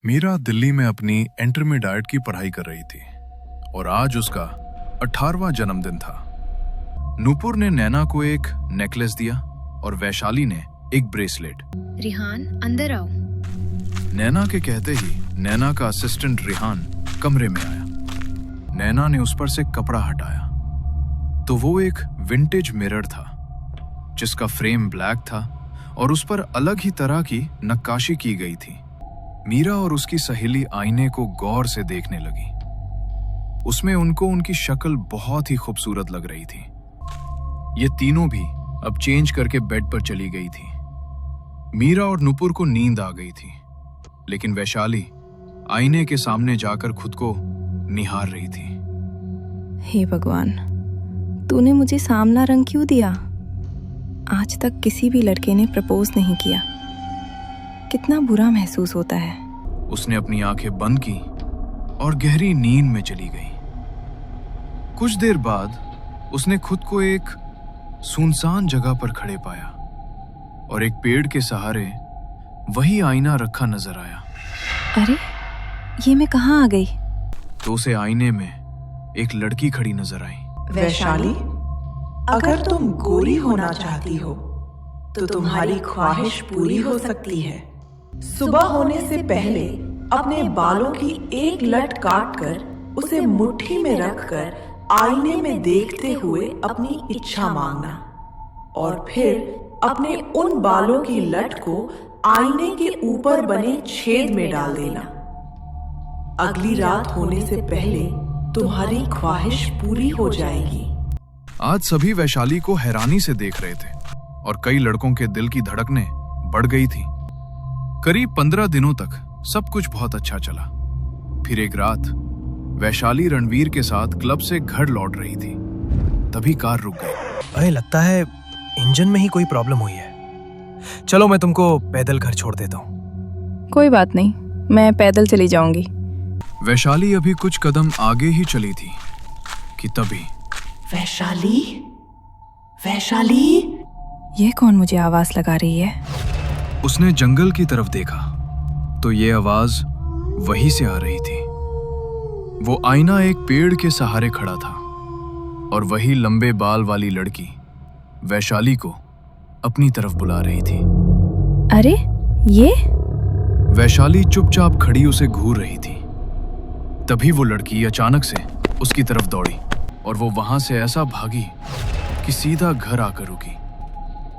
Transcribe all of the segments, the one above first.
मीरा दिल्ली में अपनी इंटरमीडिएट की पढ़ाई कर रही थी और आज उसका 18वां जन्मदिन था। नूपुर ने नैना को एक नेकलेस दिया और वैशाली ने एक ब्रेसलेट। रिहान, अंदर आओ। नैना के कहते ही नैना का असिस्टेंट रिहान कमरे में आया। नैना ने उस पर से कपड़ा हटाया तो वो एक विंटेज मिरर था जिसका फ्रेम ब्लैक था और उस पर अलग ही तरह की नक्काशी की गई थी। मीरा और उसकी सहेली आईने को गौर से देखने लगी। उसमें उनको उनकी शक्ल बहुत ही खूबसूरत लग रही थी। ये तीनों भी अब चेंज करके बेड पर चली गई थी। मीरा और नुपुर को नींद आ गई थी, लेकिन वैशाली आईने के सामने जाकर खुद को निहार रही थी। हे भगवान, तूने मुझे सांवला रंग क्यों दिया? आज तक किसी भी लड़के ने प्रपोज नहीं किया। कितना बुरा महसूस होता है। उसने अपनी आंखें बंद की और गहरी नींद में चली गई। कुछ देर बाद उसने खुद को एक सुनसान जगह पर खड़े पाया और एक पेड़ के सहारे वही आईना रखा नजर आया। अरे, ये मैं कहाँ आ गई? तो उसे आईने में एक लड़की खड़ी नजर आई। वैशाली, अगर तुम गोरी होना चाहती हो तो तुम्हारी ख्वाहिश पूरी हो सकती है। सुबह होने से पहले अपने बालों की एक लट काट कर उसे मुट्ठी में रखकर आईने में देखते हुए अपनी इच्छा मांगना और फिर अपने उन बालों की लट को आईने के ऊपर बने छेद में डाल देना। अगली रात होने से पहले तुम्हारी ख्वाहिश पूरी हो जाएगी। आज सभी वैशाली को हैरानी से देख रहे थे और कई लड़कों के दिल की धड़कनें बढ़ गई थी। करीब 15 दिनों तक सब कुछ बहुत अच्छा चला। फिर एक रात वैशाली रणवीर के साथ क्लब से घर लौट रही थी। तभी कार रुक गई। अरे, लगता है इंजन में ही कोई प्रॉब्लम हुई है। चलो, मैं तुमको पैदल घर छोड़ देता हूँ। कोई बात नहीं, मैं पैदल चली जाऊंगी। वैशाली अभी कुछ कदम आगे ही चली थी कि तभी वैशाली, वैशाली, ये कौन मुझे आवाज लगा रही है? उसने जंगल की तरफ देखा तो ये आवाज वहीं से आ रही थी। वो आईना एक पेड़ के सहारे खड़ा था और वही लंबे बाल वाली लड़की वैशाली को अपनी तरफ बुला रही थी। अरे, ये? वैशाली चुपचाप खड़ी उसे घूर रही थी। तभी वो लड़की अचानक से उसकी तरफ दौड़ी और वो वहां से ऐसा भागी कि सीधा घर आकर रुकी।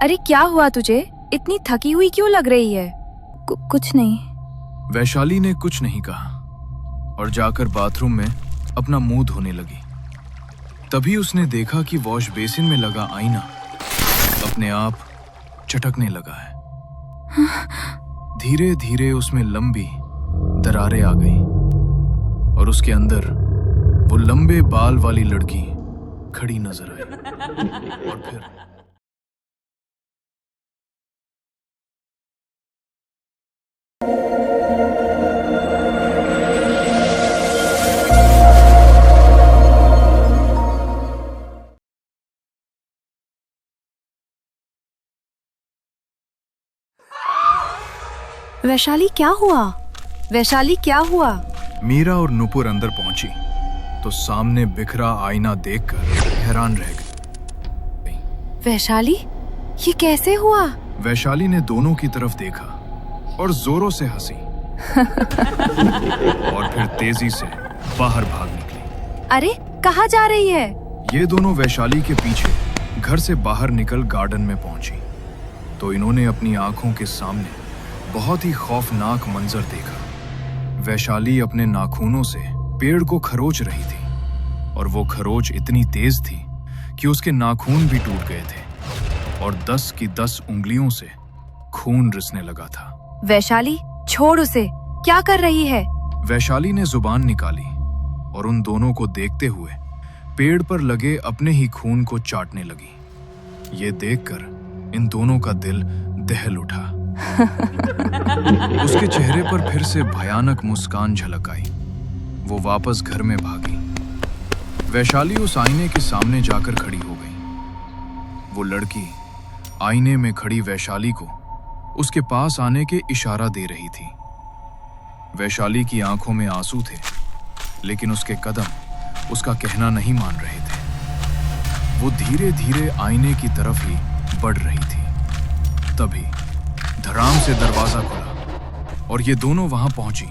अरे, क्या हुआ तुझे? इतनी थकी हुई क्यों लग रही है? कुछ नहीं। वैशाली ने कुछ नहीं कहा और जाकर बाथरूम में अपना मुंह धोने लगी। तभी उसने देखा कि वॉश बेसिन में लगा आईना अपने आप चटकने लगा है। धीरे धीरे उसमें लंबी दरारें आ गई और उसके अंदर वो लंबे बाल वाली लड़की खड़ी नजर आई। और फिर वैशाली, क्या हुआ? वैशाली, क्या हुआ? मीरा और नुपुर अंदर पहुंची तो सामने बिखरा आईना देखकर हैरान रह गई। वैशाली, ये कैसे हुआ? वैशाली ने दोनों की तरफ देखा और जोरों से हंसी और फिर तेजी से बाहर भाग निकली। अरे, कहाँ जा रही है? ये दोनों वैशाली के पीछे घर से बाहर निकल गार्डन में पहुंची तो इन्होंने अपनी आंखों के सामने बहुत ही खौफनाक मंजर देखा। वैशाली अपने नाखूनों से पेड़ को खरोच रही थी और वो खरोच इतनी तेज थी कि उसके नाखून भी टूट गए थे और 10 की 10 उंगलियों से खून रिसने लगा था। वैशाली, छोड़ उसे। क्या कर रही है? वैशाली ने जुबान निकाली और उन दोनों को देखते हुए पेड़ पर लगे अपने ही खून को चाटने लगी। ये देखकर इन दोनों का दिल दहल उठा। उसके चेहरे पर फिर से भयानक मुस्कान झलक आई। वो वापस घर में भागी। वैशाली उस आईने के सामने जाकर खड़ी हो गई। वो लड़की आईने में खड़ी वैशाली को उसके पास आने के इशारा दे रही थी। वैशाली की आंखों में आंसू थे, लेकिन उसके कदम उसका कहना नहीं मान रहे थे। वो धीरे धीरे आईने की तरफ ही बढ़ रही थी। तभी धड़ाम से दरवाजा खुला और ये दोनों वहां पहुंची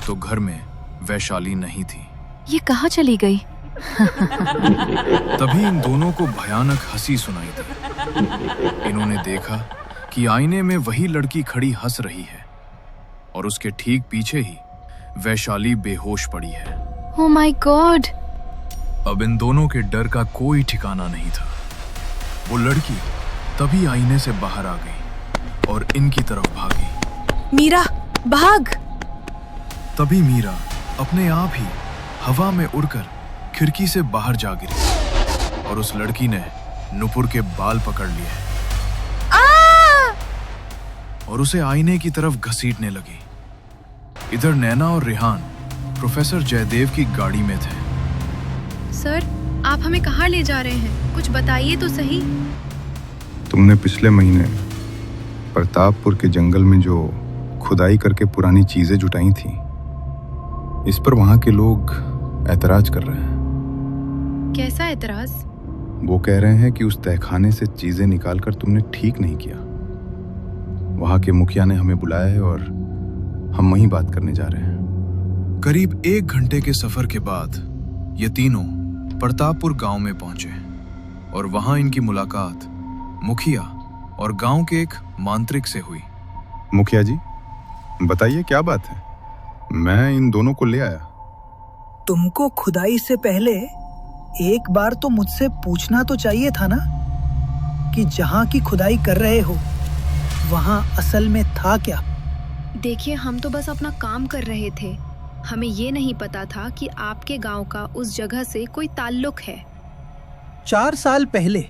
तो घर में वैशाली नहीं थी। ये कहाँ चली गई? तभी इन दोनों को भयानक हंसी सुनाई दी। इन्होंने देखा कि आईने में वही लड़की खड़ी हंस रही है और उसके ठीक पीछे ही वैशाली बेहोश पड़ी है। ओह माय गॉड! अब इन दोनों के डर का कोई ठिकाना नहीं था। वो लड़की तभी आईने से बाहर आ गई और इनकी तरफ भागी। मीरा, भाग! तभी मीरा अपने आप ही हवा में उड़कर खिड़की से बाहर जा गिरी और उस लड़की ने नुपुर के बाल पकड़ लिए और उसे आईने की तरफ घसीटने लगी। इधर नैना और रेहान प्रोफेसर जयदेव की गाड़ी में थे। सर, आप हमें कहाँ ले जा रहे हैं? कुछ बताइए तो सही। तुमने पिछले महीने प्रतापपुर के जंगल में जो खुदाई करके पुरानी चीजें जुटाई थी, इस पर वहां के लोग ऐतराज कर रहे हैं। कैसा एतराज? वो कह रहे हैं कि उस तहखाने से चीजें निकालकर तुमने ठीक नहीं किया। वहां के मुखिया ने हमें बुलाया है और हम वहीं बात करने जा रहे हैं। करीब 1 घंटे के सफर के बाद ये तीनों प्रतापपुर गांव में पहुंचे और वहां इनकी मुलाकात मुखिया और गांव के एक मांत्रिक से हुई। मुखिया जी, बताइए क्या बात है? मैं इन दोनों को ले आया। तुमको खुदाई से पहले एक बार तो मुझसे पूछना तो चाहिए था ना कि जहां की खुदाई कर रहे हो वहां असल में था क्या? देखिए, हम तो बस अपना काम कर रहे थे। हमें ये नहीं पता था कि आपके गांव का उस जगह से कोई ताल्लुक है। 4 साल पहले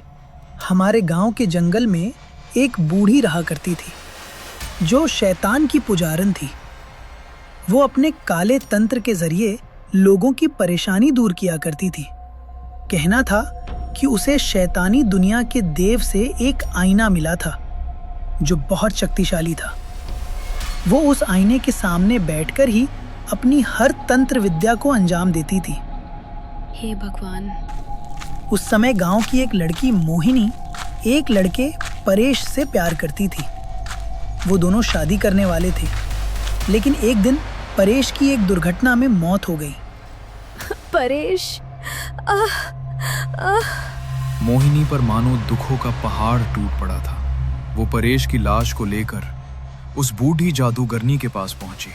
हमारे गांव के जंगल में एक बूढ़ी रहा करती थी जो शैतान की पुजारन थी। वो अपने काले तंत्र के जरिए लोगों की परेशानी दूर किया करती थी। कहना था कि उसे शैतानी दुनिया के देव से एक आईना मिला था जो बहुत शक्तिशाली था। वो उस आईने के सामने बैठकर ही अपनी हर तंत्र विद्या को अंजाम देती थी। हे भगवान! उस समय गांव की एक लड़की मोहिनी एक लड़के परेश से प्यार करती थी। वो दोनों शादी करने वाले थे, लेकिन एक दिन परेश की एक दुर्घटना में मौत हो गई। परेश! मोहिनी पर मानो दुखों का पहाड़ टूट पड़ा था। वो परेश की लाश को लेकर उस बूढ़ी जादूगरनी के पास पहुंची।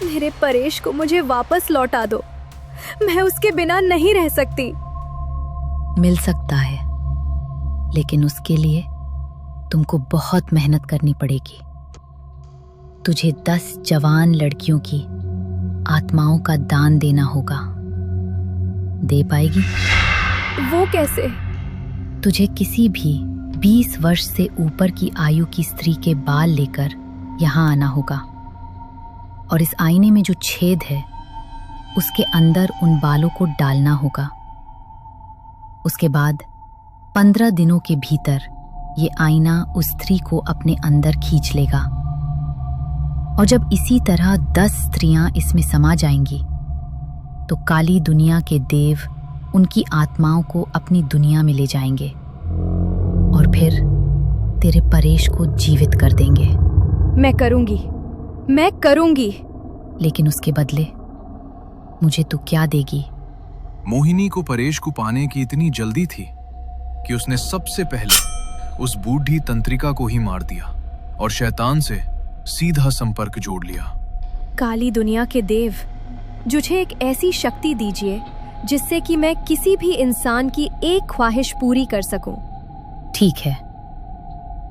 मेरे परेश को मुझे वापस लौटा दो। मैं उसके बिना नहीं रह सकती। मिल सकता है, लेकिन उसके लिए तुमको बहुत मेहनत करनी पड़ेगी। तुझे 10 जवान लड़कियों की आत्माओं का दान देना होगा। दे पाएगी? वो कैसे? तुझे किसी भी 20 वर्ष से ऊपर की आयु की स्त्री के बाल लेकर यहाँ आना होगा और इस आईने में जो छेद है उसके अंदर उन बालों को डालना होगा। उसके बाद 15 दिनों के भीतर ये आईना उस स्त्री को अपने अंदर खींच लेगा और जब इसी तरह 10 स्त्रियां इसमें समा जाएंगी तो काली दुनिया के देव उनकी आत्माओं को अपनी दुनिया में ले जाएंगे और फिर तेरे परेश को जीवित कर देंगे। मैं करूंगी। लेकिन उसके बदले मुझे तू क्या देगी? मोहिनी को परेश को पाने की इतनी जल्दी थी कि उसने सबसे पहले उस बूढ़ी तंत्रिका को ही मार दिया और शैतान से सीधा संपर्क जोड़ लिया। काली दुनिया के देव, मुझे एक ऐसी शक्ति दीजिए जिससे कि मैं किसी भी इंसान की एक ख्वाहिश पूरी कर सकूं। ठीक है,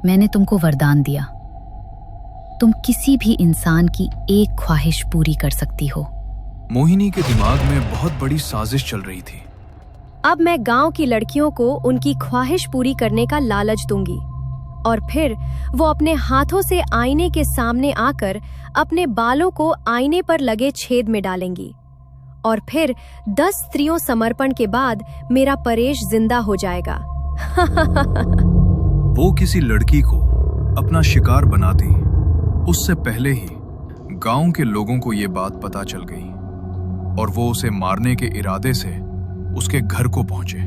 मैंने तुमको वरदान दिया। तुम किसी भी इंसान की एक ख्वाहिश पूरी कर सकती हो। मोहिनी के दिमाग में बहुत बड़ी साजिश चल रही थी। अब मैं गांव की लड़कियों को उनकी ख्वाहिश पूरी करने का लालच दूंगी और फिर वो अपने हाथों से आईने के सामने आकर अपने बालों को आईने पर लगे छेद में डालेंगी और फिर 10 स्त्रियों समर्पण के बाद मेरा परेश जिंदा हो जाएगा। वो किसी लड़की को अपना शिकार बनाती उससे पहले ही गांव के लोगों को ये बात पता चल गई और वो उसे मारने के इरादे से उसके घर को पहुंचे।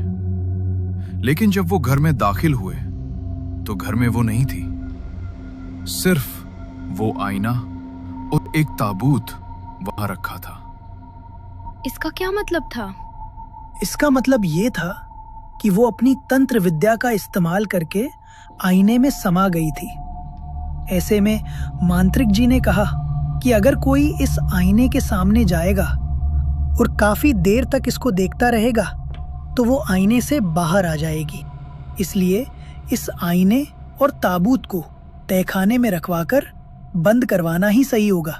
लेकिन जब वो घर में दाखिल हुए तो घर में वो नहीं थी। सिर्फ वो आईना और एक ताबूत वहां रखा था। इसका क्या मतलब था? इसका मतलब ये था कि वो अपनी तंत्र विद्या का इस्तेमाल करके आईने में समा गई थी। ऐसे में मांत्रिक जी ने कहा कि अगर कोई इस आईने के सामने जाएगा और काफी देर तक इसको देखता रहेगा तो वो आईने से बाहर आ जाएगी। इसलिए इस आईने और ताबूत को तहखाने में रखवाकर बंद करवाना ही सही होगा।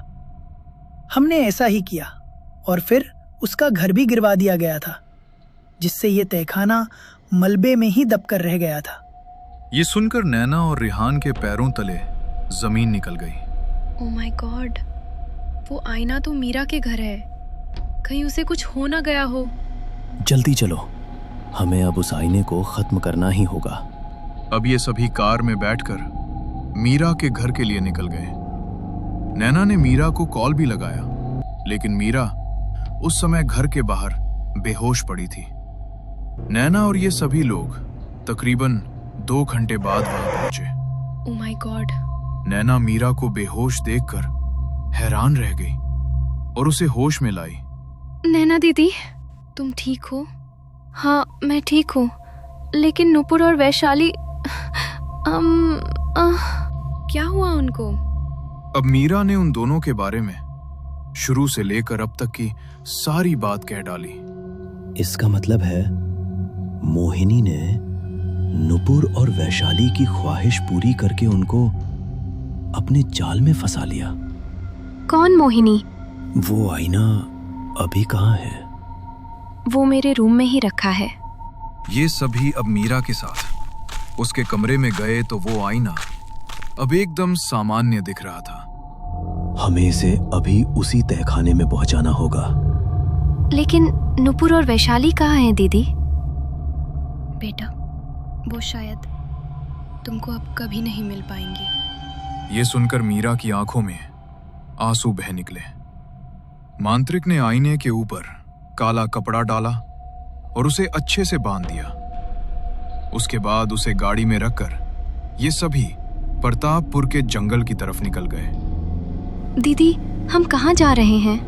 हमने ऐसा ही किया और फिर उसका घर भी गिरवा दिया गया था, जिससे ये तहखाना मलबे में ही दबकर रह गया था। ये सुनकर नैना और रिहान के पैरों तले जमीन निकल गई। ओह माय गॉड, वो आईना तो मीरा के घर है। कहीं उसे कुछ हो ना गया हो। जल्दी चलो, हमें अब उस आईने को खत्म करना ही होगा। अब ये सभी कार में बैठकर मीरा के घर के लिए निकल गए। नैना ने मीरा को कॉल भी लगाया, लेकिन मीरा उस समय घर के बाहर बेहोश पड़ी थी। नैना और ये सभी लोग तकरीबन 2 घंटे बाद वहां पहुंचे। Oh my God. Naina Meera को बेहोश देखकर हैरान रह गई और उसे होश में लाई। नैना दीदी, तुम ठीक हो? हाँ, मैं ठीक हूँ, लेकिन नुपुर और वैशाली क्या हुआ उनको? अब मीरा ने उन दोनों के बारे में शुरू से लेकर अब तक की सारी बात कह डाली। इसका मतलब है मोहिनी ने नुपुर और वैशाली की ख्वाहिश पूरी करके उनको अपने जाल में फंसा लिया। कौन मोहिनी? वो आईना अभी कहाँ है? वो मेरे रूम में ही रखा है। ये सभी अब मीरा के साथ उसके कमरे में गए तो वो आईना अब एकदम सामान्य दिख रहा था। हमें इसे अभी उसी तहखाने में पहुंचाना होगा। लेकिन नुपुर और वैशाली कहाँ हैं दीदी? बेटा, वो शायद तुमको अब कभी नहीं मिल पाएंगी। ये सुनकर मीरा की आंखों में आंसू बह निकले। मांत्रिक ने आईने के ऊपर काला कपड़ा डाला और उसे अच्छे से बांध दिया। उसके बाद उसे गाड़ी में रखकर ये सभी प्रतापपुर के जंगल की तरफ निकल गए। दीदी, हम कहाँ जा रहे हैं?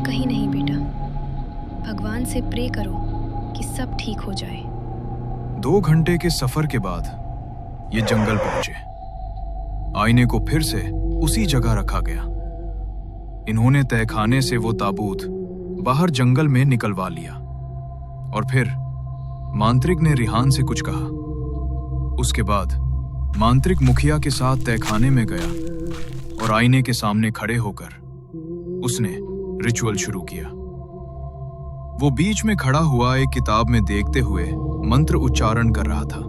कहीं नहीं बेटा, भगवान से प्रे करो कि सब ठीक हो जाए। 2 घंटे के सफर के बाद ये जंगल पहुंचे। आईने को फिर से उसी जगह रखा गया। इन्होंने तहखाने से वो ताबूत बाहर जंगल में निकलवा लिया और फिर मांत्रिक ने रिहान से कुछ कहा। उसके बाद मांत्रिक मुखिया के साथ तहखाने में गया और आईने के सामने खड़े होकर उसने रिचुअल शुरू किया। वो बीच में खड़ा हुआ एक किताब में देखते हुए मंत्र उच्चारण कर रहा था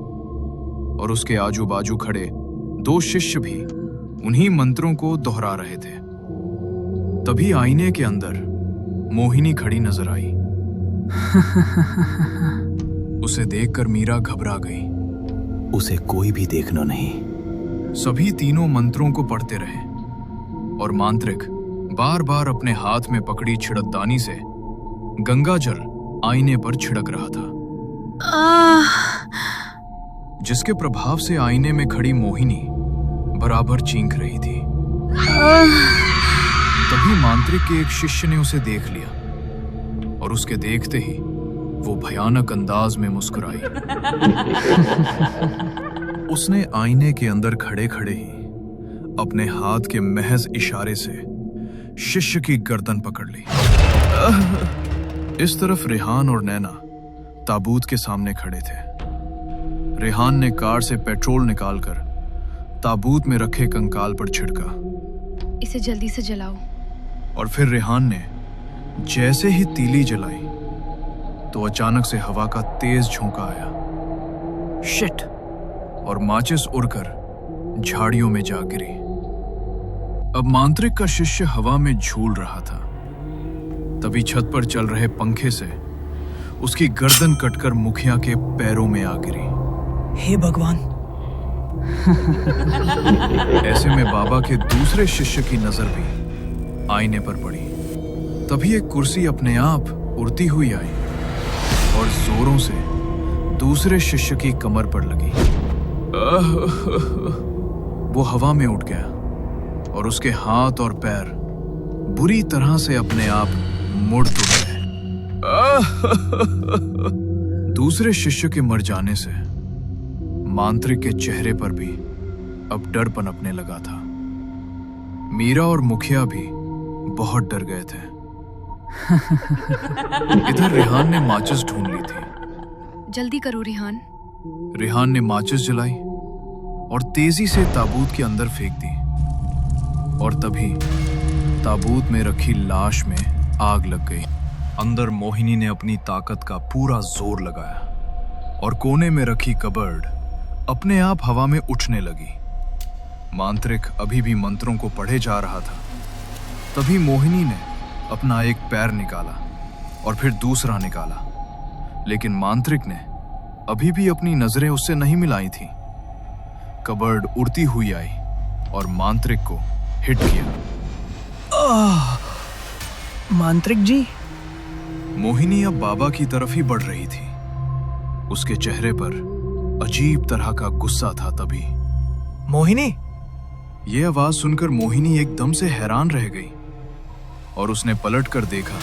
और उसके आजू बाजू खड़े 2 शिष्य भी उन्हीं मंत्रों को दोहरा रहे थे। तभी आईने के अंदर मोहिनी खड़ी नजर आई। उसे देखकर मीरा घबरा गई। उसे कोई भी देखना नहीं। सभी तीनों मंत्रों को पढ़ते रहे और मांत्रिक बार बार अपने हाथ में पकड़ी छिड़कदानी से गंगा जल आईने पर छिड़क रहा था, जिसके प्रभाव से आईने में खड़ी मोहिनी बराबर चींख रही थी। तभी मांत्रिक के एक शिष्य ने उसे देख लिया और उसके देखते ही वो भयानक अंदाज में मुस्कुराई। उसने आईने के अंदर खड़े खड़े ही अपने हाथ के महज इशारे से शिष्य की गर्दन पकड़ ली। इस तरफ रेहान और नैना ताबूत के सामने खड़े थे। रेहान ने कार से पेट्रोल निकालकर ताबूत में रखे कंकाल पर छिड़का। इसे जल्दी से जलाओ। और फिर रेहान ने जैसे ही तीली जलाई तो अचानक से हवा का तेज झोंका आया। शिट! और माचिस उड़कर झाड़ियों में जा गिरी। अब मांत्रिक का शिष्य हवा में झूल रहा था। तभी छत पर चल रहे पंखे से उसकी गर्दन कटकर मुखिया के पैरों में आ गिरी। हे भगवान! ऐसे में बाबा के दूसरे शिष्य की नजर भी आईने पर पड़ी। तभी एक कुर्सी अपने आप उड़ती हुई आई और जोरों से दूसरे शिष्य की कमर पर लगी। वो हवा में उठ गया और उसके हाथ और पैर बुरी तरह से अपने आप मुड़ तो गए। दूसरे शिष्य के मर जाने से मांत्रिक के चेहरे पर भी अब डर पनपने लगा था। मीरा और मुखिया भी बहुत डर गए थे। इधर रिहान ने माचिस ढूंढ ली थी। जल्दी करो रिहान। रिहान ने माचिस जलाई और तेजी से ताबूत के अंदर फेंक दी और तभी ताबूत में रखी लाश में आग लग गई। अंदर मोहिनी ने अपनी ताकत का पूरा जोर लगाया और कोने में रखी कबर्ड अपने आप हवा में उछने लगी। मांत्रिक अभी भी मंत्रों को पढ़े जा रहा था। तभी मोहिनी ने अपना एक पैर निकाला और फिर दूसरा निकाला, लेकिन मांत्रिक ने अभी भी अपनी नजरें उससे नहीं मिलाई थी। कबर्ड उड़ती हुई आई और मांत्रिक को हिट किया। मांत्रिक जी। मोहिनी अब बाबा की तरफ ही बढ़ रही थी। उसके चेहरे पर अजीब तरह का गुस्सा था। तभी मोहिनी। यह आवाज सुनकर मोहिनी एकदम से हैरान रह गई और उसने पलट कर देखा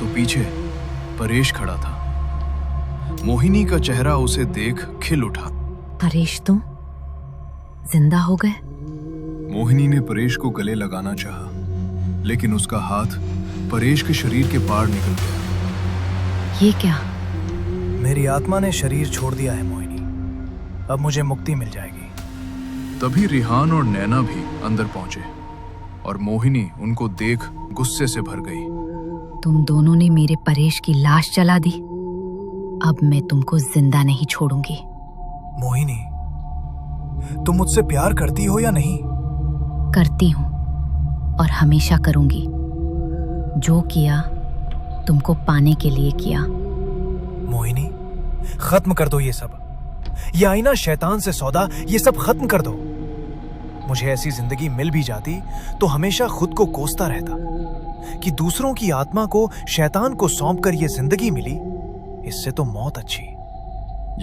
तो पीछे परेश खड़ा था। मोहिनी का चेहरा उसे देख खिल उठा। परेश तुम जिंदा हो गए? मोहिनी ने परेश को गले लगाना चाहा, लेकिन उसका हाथ परेश के शरीर के पार निकल गया। ये क्या? मेरी आत्मा ने शरीर छोड़ दिया है मोहिनी। अब मुझे मुक्ति मिल जाएगी। तभी रिहान और नैना भी अंदर पहुंचे और मोहिनी उनको देख गुस्से से भर गई। तुम दोनों ने मेरे परेश की लाश जला दी। अब मैं तुमको जिंदा नहीं छोड़ूंगी। मोहिनी, तुम मुझसे प्यार करती हो या नहीं? करती हूं और हमेशा करूंगी। जो किया तुमको पाने के लिए किया। मोहिनी, खत्म कर दो ये सब। ये आईना, शैतान से सौदा, ये सब खत्म कर दो। मुझे ऐसी जिंदगी मिल भी जाती तो हमेशा खुद को कोसता रहता कि दूसरों की आत्मा को शैतान को सौंप कर ये जिंदगी मिली, इससे तो मौत अच्छी।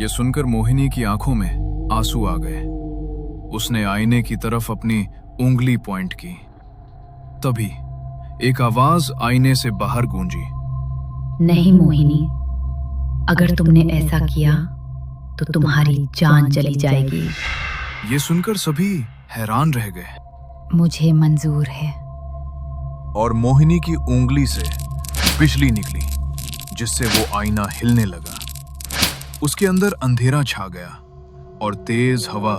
ये सुनकर मोहिनी की आंखों में आंसू आ गए। उसने आईने की तरफ अपनी उंगली पॉइंट की। तभी एक आवाज आईने से बाहर गूंजी। नहीं मोहिनी, अगर तुमने ऐसा किया तो तुम्हारी जान चली जाएगी। ये सुनकर सभी हैरान रह गए। मुझे मंजूर है। और मोहिनी की उंगली से बिजली निकली, जिससे वो आईना हिलने लगा। उसके अंदर अंधेरा छा गया और तेज हवा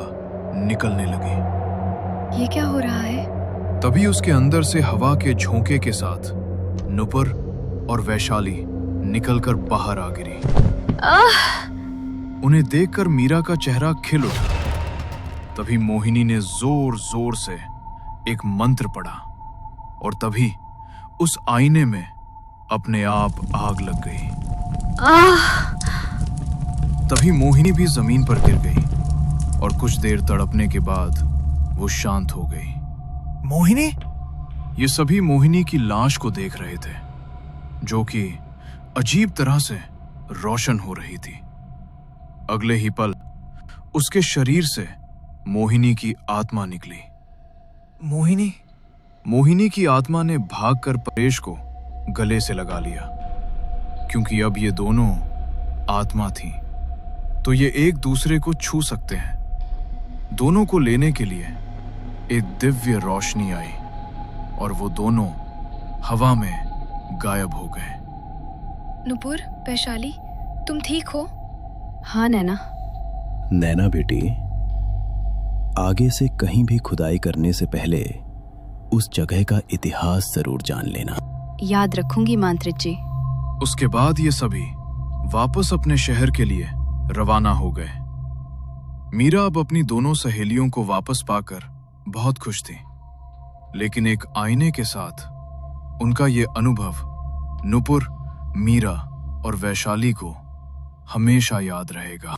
निकलने लगी। ये क्या हो रहा है? तभी उसके अंदर से हवा के झोंके के साथ नुपुर और वैशाली निकलकर बाहर आ गिरी। उन्हें देखकर मीरा का चेहरा खिल उठा। तभी मोहिनी ने जोर जोर से एक मंत्र पढ़ा और तभी उस आईने में अपने आप आग लग गई। तभी मोहिनी भी जमीन पर गिर गई और कुछ देर तड़पने के बाद वो शांत हो गई। मोहिनी? ये सभी मोहिनी की लाश को देख रहे थे, जो कि अजीब तरह से रोशन हो रही थी। अगले ही पल उसके शरीर से मोहिनी की आत्मा निकली। मोहिनी? मोहिनी की आत्मा ने भागकर परेश को गले से लगा लिया। क्योंकि अब ये दोनों आत्मा थी, तो ये एक दूसरे को छू सकते हैं। दोनों को लेने के लिए एक दिव्य रोशनी आई और वो दोनों हवा में गायब हो गए। नुपुर, वैशाली, तुम ठीक हो? हाँ नैना। नैना बेटी, आगे से कहीं भी खुदाई करने से पहले उस जगह का इतिहास जरूर जान लेना। याद रखूंगी मांत्रिक जी। उसके बाद ये सभी वापस अपने शहर के लिए रवाना हो गए। मीरा अब अपनी दोनों सहेलियों को वापस पाकर बहुत खुश थी, लेकिन एक आईने के साथ उनका ये अनुभव नुपुर, मीरा और वैशाली को हमेशा याद रहेगा।